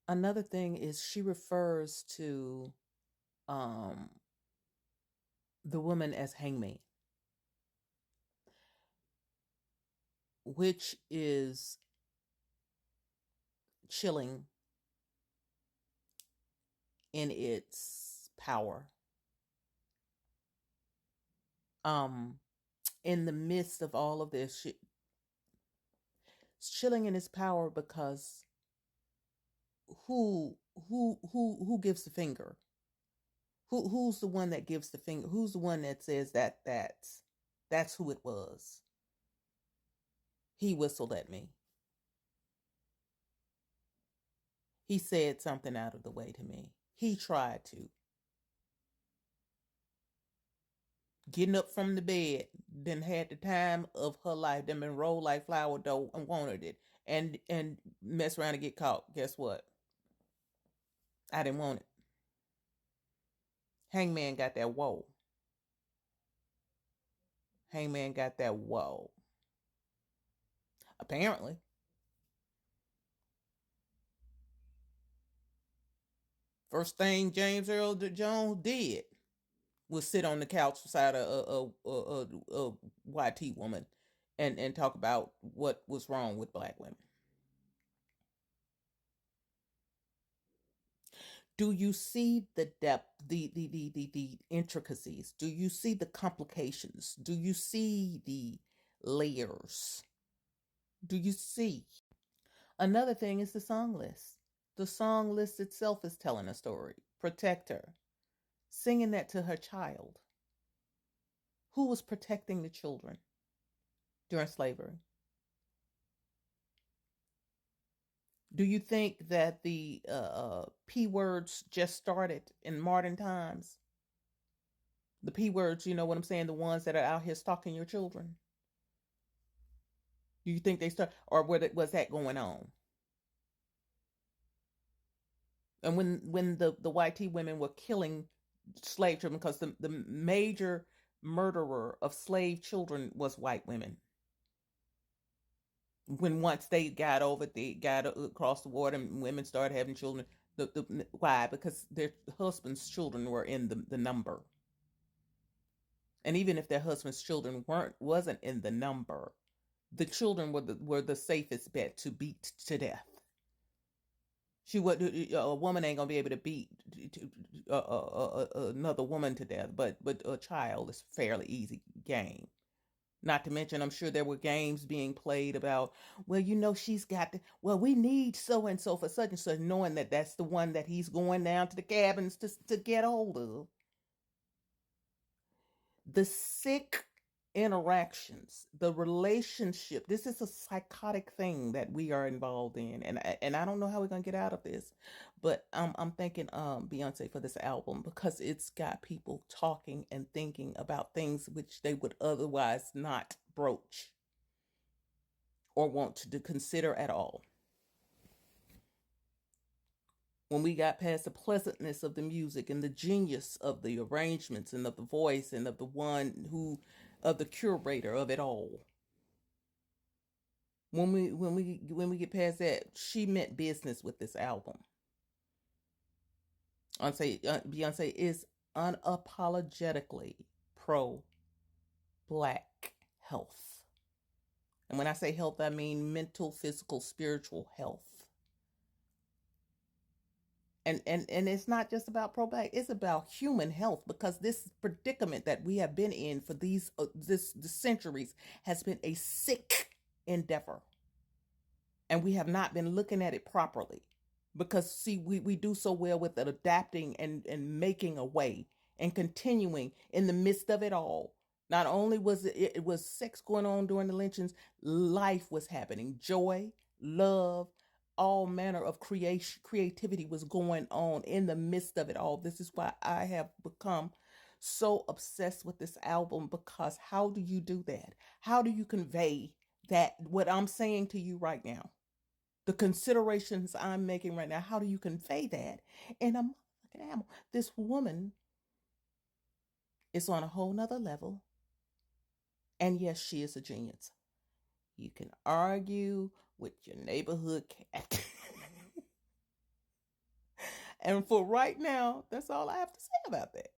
Another thing is she refers to um, the woman as hangman, which is chilling in its power. Um, in the midst of all of this, it's chilling in its power because who gives the finger? Who's the one that gives the finger? Who's the one that says that's who it was? He whistled at me. He said something out of the way to me. He tried to. Getting up from the bed, then had the time of her life, then been rolled like flour dough and wanted it. And mess around and get caught. Guess what? I didn't want it. Hangman got that whoa. Hangman got that whoa. Apparently. First thing James Earl Jones did was sit on the couch beside a YT woman and talk about what was wrong with black women. Do you see the depth, the intricacies? Do you see the complications? Do you see the layers? Do you see? Another thing is the song list. The song list itself is telling a story. Protect her. Singing that to her child. Who was protecting the children during slavery? Do you think that the P words just started in modern times? The P words, you know what I'm saying? The ones that are out here stalking your children. Do you think they start, or was that going on? And when the YT women were killing slave children, because the major murderer of slave children was white women. When once they got across the water and women started having children, why? Because their husbands' children were in the number. And even if their husbands' children wasn't in the number, the children were the safest bet to beat to death. She would A woman ain't gonna be able to beat another woman to death, but a child is fairly easy game. Not to mention, I'm sure there were games being played about, well, she's got well, we need so and so for such and such, knowing that that's the one that he's going down to the cabins to get hold of. The sick interactions, the relationship. This is a psychotic thing that we are involved in, and I don't know how we're gonna get out of this, but I'm thanking Beyonce for this album because it's got people talking and thinking about things which they would otherwise not broach or want to consider at all. When we got past the pleasantness of the music and the genius of the arrangements and of the voice and of the one who of the curator of it all, when we get past that, she meant business with this album. Beyonce is unapologetically pro black health. And when I say health, I mean mental, physical, spiritual health. And it's not just about pro black, it's about human health, because this predicament that we have been in for the centuries has been a sick endeavor, and we have not been looking at it properly, because see, we do so well with it, adapting and making a way and continuing in the midst of it all. Not only was it was sex going on during the lynchings, life was happening, joy, love, all manner of creativity was going on in the midst of it all. This is why I have become so obsessed with this album, because how do you do that? How do you convey that, what I'm saying to you right now, the considerations I'm making right now, how do you convey that in a motherfucking animal? This woman is on a whole nother level. And yes, she is a genius. You can argue with your neighborhood cat. And for right now, that's all I have to say about that.